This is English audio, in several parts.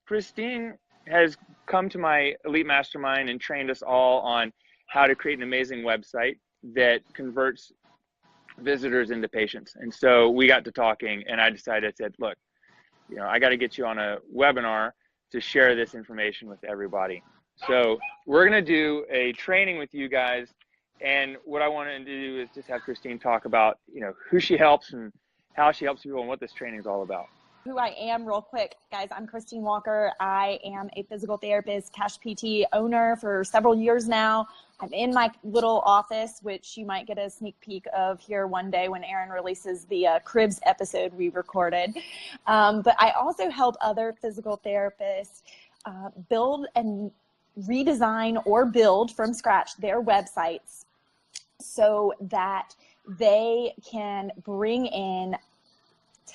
Christine has come to my elite mastermind and trained us all on how to create an amazing website that converts visitors into patients. And so we got to talking, and I decided, I said, look, you know, I got to get you on a webinar to share this information with everybody. So we're going to do a training with you guys. And what I wanted to do is just have Christine talk about, you know, who she helps and how she helps people and what this training is all about. Who I am real quick, guys. I'm Christine Walker. I am a physical therapist, Cash PT owner for several years now. I'm in my little office, which you might get a sneak peek of here one day when Aaron releases the Cribs episode we recorded. But I also help other physical therapists build and redesign or build from scratch their websites so that they can bring in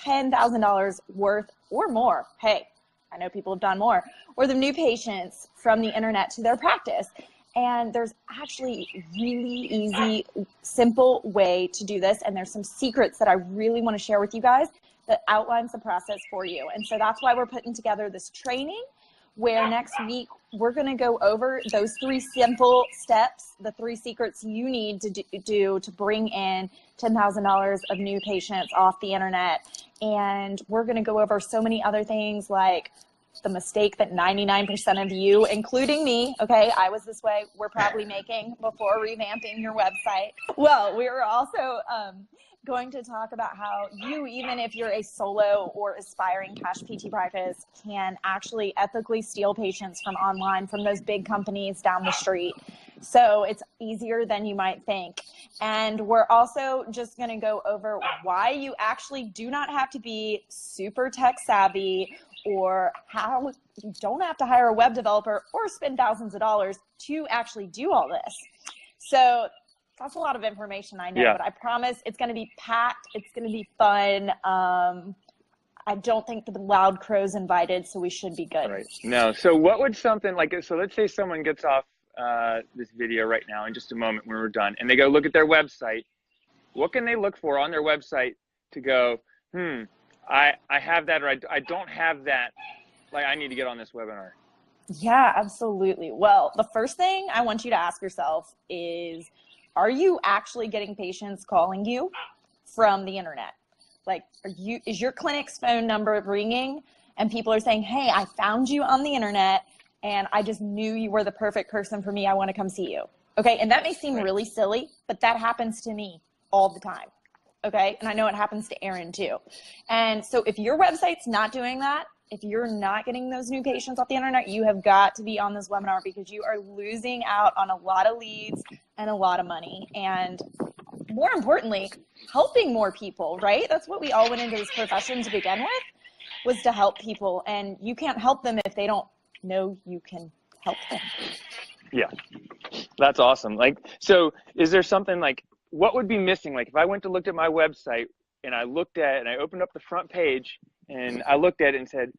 $10,000 worth or more. Hey, I know people have done more, worth of new patients from the internet to their practice. And there's actually really easy, simple way to do this. And there's some secrets that I really want to share with you guys that outlines the process for you. And so that's why we're putting together this training, where next week we're going to go over those 3 simple steps, the 3 secrets you need to do to bring in $10,000 of new patients off the internet. And we're going to go over so many other things, like the mistake that 99% of you, including me, okay, I was this way, we're probably making before revamping your website. Well, we're also going to talk about how you, even if you're a solo or aspiring Cash PT practice, can actually ethically steal patients from online from those big companies down the street. So it's easier than you might think. And we're also just going to go over why you actually do not have to be super tech savvy, or how you don't have to hire a web developer or spend thousands of dollars to actually do all this. So that's a lot of information, I know, but I promise it's going to be packed. It's going to be fun. I don't think the loud crow's invited, so we should be good. Right. No. So what would something like, so let's say someone gets off this video right now in just a moment when we're done, and they go look at their website. What can they look for on their website to go, I have that, or I don't have that, like I need to get on this webinar? Yeah, absolutely. Well, the first thing I want you to ask yourself is, are you actually getting patients calling you from the internet? Like, is your clinic's phone number ringing and people are saying, hey, I found you on the internet and I just knew you were the perfect person for me. I want to come see you. Okay. And that may seem really silly, but that happens to me all the time. Okay. And I know it happens to Aaron too. And so if your website's not doing that, if you're not getting those new patients off the internet, you have got to be on this webinar, because you are losing out on a lot of leads and a lot of money. And more importantly, helping more people, right? That's what we all went into this profession to begin with, was to help people. And you can't help them if they don't know you can help them. Yeah, that's awesome. Like, so is there something like, what would be missing? Like if I went to look at my website and I looked at it and I opened up the front page and I looked at it and said,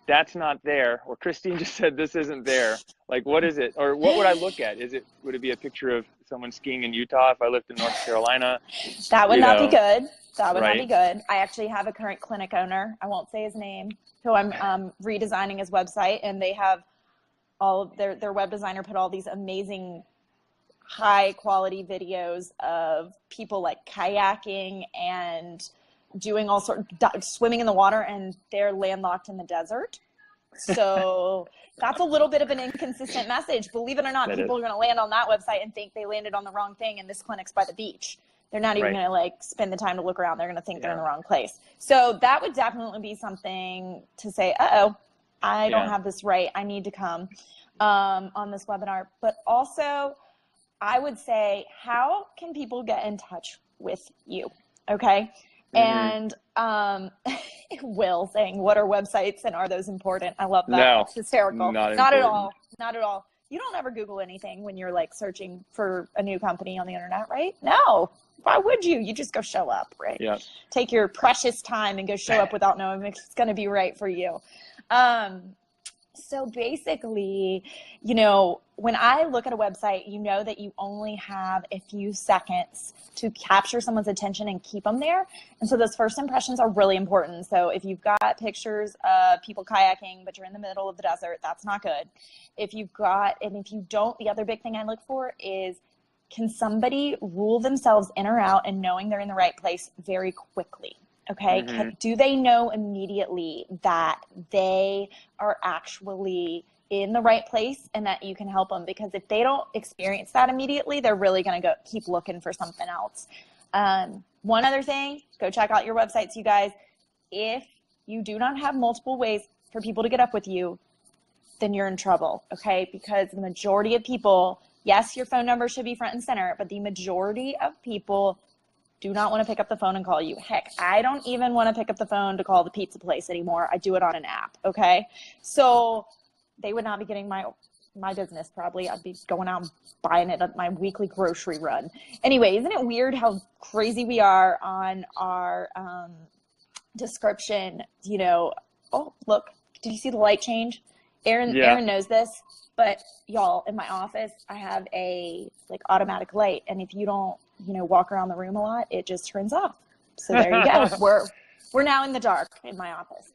that's not there. Or Christine just said, this isn't there. Like, what is it? Or what would I look at? Would it be a picture of someone skiing in Utah if I lived in North Carolina? That would not be good. That would not be good. I actually have a current clinic owner, I won't say his name, who I'm redesigning his website, and they have all of their web designer put all these amazing high quality videos of people like kayaking and doing all sorts of swimming in the water, and they're landlocked in the desert. So that's a little bit of an inconsistent message. Believe it or not, people are going to land on that website and think they landed on the wrong thing, and this clinic's by the beach. They're not even going to like spend the time to look around. They're going to think they're in the wrong place. So that would definitely be something to say, uh-oh, I don't have this right. I need to come on this webinar. But also, I would say, how can people get in touch with you? Okay. And Will saying, what are websites and are those important? I love that. No, it's hysterical. Not at all. Not at all. You don't ever Google anything when you're like searching for a new company on the internet, right? No. Why would you? You just go show up, right? Yeah. Take your precious time and go show up without knowing if it's going to be right for you. So basically, you know, when I look at a website, you know that you only have a few seconds to capture someone's attention and keep them there. And so those first impressions are really important. So if you've got pictures of people kayaking, but you're in the middle of the desert, that's not good. If you've got, and if you don't, the other big thing I look for is, can somebody rule themselves in or out and knowing they're in the right place very quickly? Okay. Mm-hmm. Do they know immediately that they are actually in the right place and that you can help them? Because if they don't experience that immediately, they're really going to go keep looking for something else. One other thing, go check out your websites, you guys. If you do not have multiple ways for people to get up with you, then you're in trouble. Okay. Because the majority of people, yes, your phone number should be front and center, but the majority of people do not want to pick up the phone and call you. Heck, I don't even want to pick up the phone to call the pizza place anymore. I do it on an app, okay? So they would not be getting my business probably. I'd be going out and buying it at my weekly grocery run. Anyway, isn't it weird how crazy we are on our description? You know, oh, look, did you see the light change? Aaron knows this, but y'all, in my office, I have a like automatic light, and if you don't, you know, walk around the room a lot, it just turns off. So there you go. We're now in the dark in my office.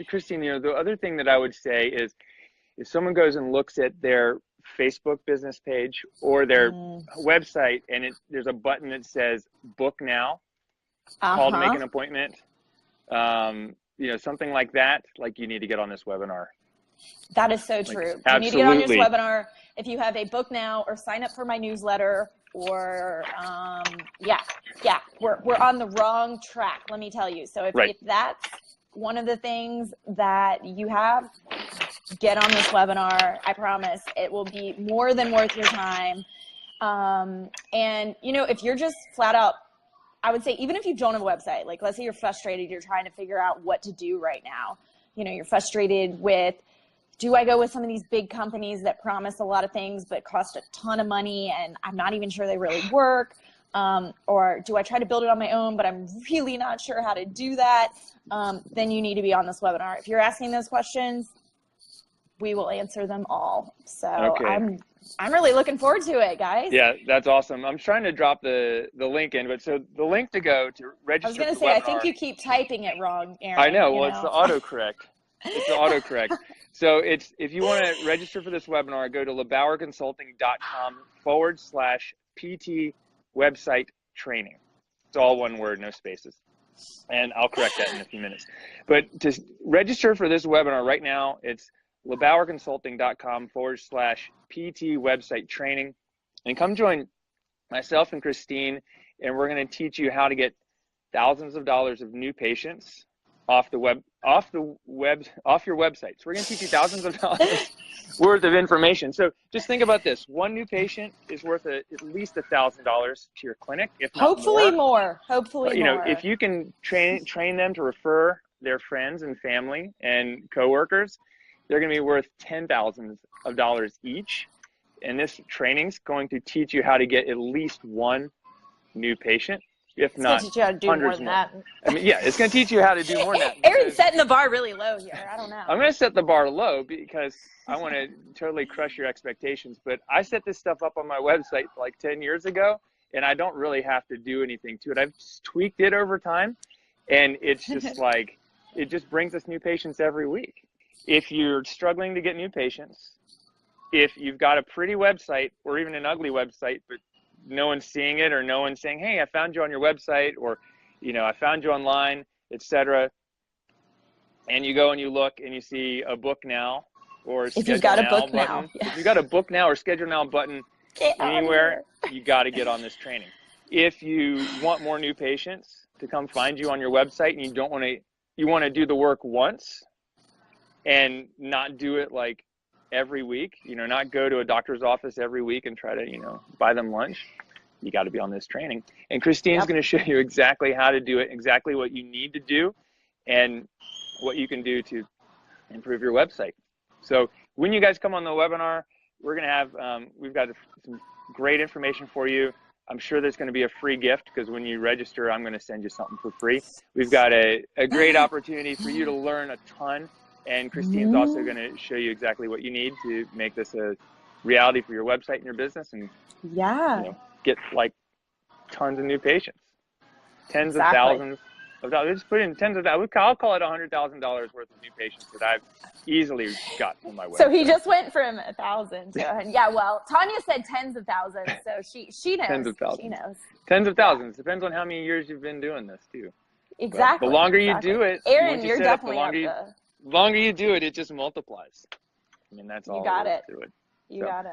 Christine, the other thing that I would say is if someone goes and looks at their Facebook business page or their website and there's a button that says book now, call to make an appointment, something like that, like you need to get on this webinar. That is so true. Absolutely. You need to get on this webinar. If you have a book now or sign up for my newsletter or we're on the wrong track, let me tell you. So if that's one of the things that you have, get on this webinar. I promise it will be more than worth your time. And if you're just flat out, I would say, even if you don't have a website, like let's say you're frustrated, you're trying to figure out what to do right now. You're frustrated with, do I go with some of these big companies that promise a lot of things but cost a ton of money and I'm not even sure they really work? Or do I try to build it on my own, but I'm really not sure how to do that? Then you need to be on this webinar. If you're asking those questions, we will answer them all. So I'm really looking forward to it, guys. Yeah, that's awesome. I'm trying to drop the link in, but so the link to go to register. I was going to say, I think you keep typing it wrong, Aaron. I know. Well, it's the autocorrect. It's the autocorrect. So if you want to register for this webinar, go to LeBauerConsulting.com/PT website training. It's all one word, no spaces. And I'll correct that in a few minutes. But to register for this webinar right now, it's LeBauerConsulting.com/PT website training. And come join myself and Christine, and we're going to teach you how to get thousands of dollars of new patients off your website. So we're going to teach you thousands of dollars worth of information. So just think about this. One new patient is worth at least $1,000 to your clinic, if not Hopefully more. Hopefully more. If you can train them to refer their friends and family and coworkers, they're going to be worth $10,000 each. And this training's going to teach you how to get at least one new patient. If not, teach you how to do more than that. I mean, yeah, it's going to teach you how to do more than that. Aaron's setting the bar really low here. I don't know. I'm going to set the bar low because I want to totally crush your expectations. But I set this stuff up on my website like 10 years ago, and I don't really have to do anything to it. I've just tweaked it over time, and it's just like, it just brings us new patients every week. If you're struggling to get new patients, if you've got a pretty website or even an ugly website, but no one's seeing it or no one's saying, hey, I found you on your website, or, I found you online, etc. And you go and you look and you see a book now or if you've got a book now. Yeah. If you've got a book now or schedule now button anywhere, you got to get on this training. If you want more new patients to come find you on your website and you want to do the work once and not do it like every week, not go to a doctor's office every week and try to, buy them lunch. You got to be on this training. And Christine's going to show you exactly how to do it, exactly what you need to do, and what you can do to improve your website. So when you guys come on the webinar, we're going to have, we've got some great information for you. I'm sure there's going to be a free gift, because when you register, I'm going to send you something for free. We've got a great opportunity for you to learn a ton. And Christine's also going to show you exactly what you need to make this a reality for your website and your business, and get like tons of new patients, tens of thousands of dollars. Just put in tens of thousands. I'll call it $100,000 worth of new patients that I've easily got from my website. So he just went from 1,000 to well, Tanya said tens of thousands, so she knows. Tens of thousands. She knows. Tens of thousands. Depends on how many years you've been doing this too. Exactly. But the longer you do it, Aaron, you're definitely the longer you do it, it just multiplies. I mean, that's all. You got it. To it. You got it.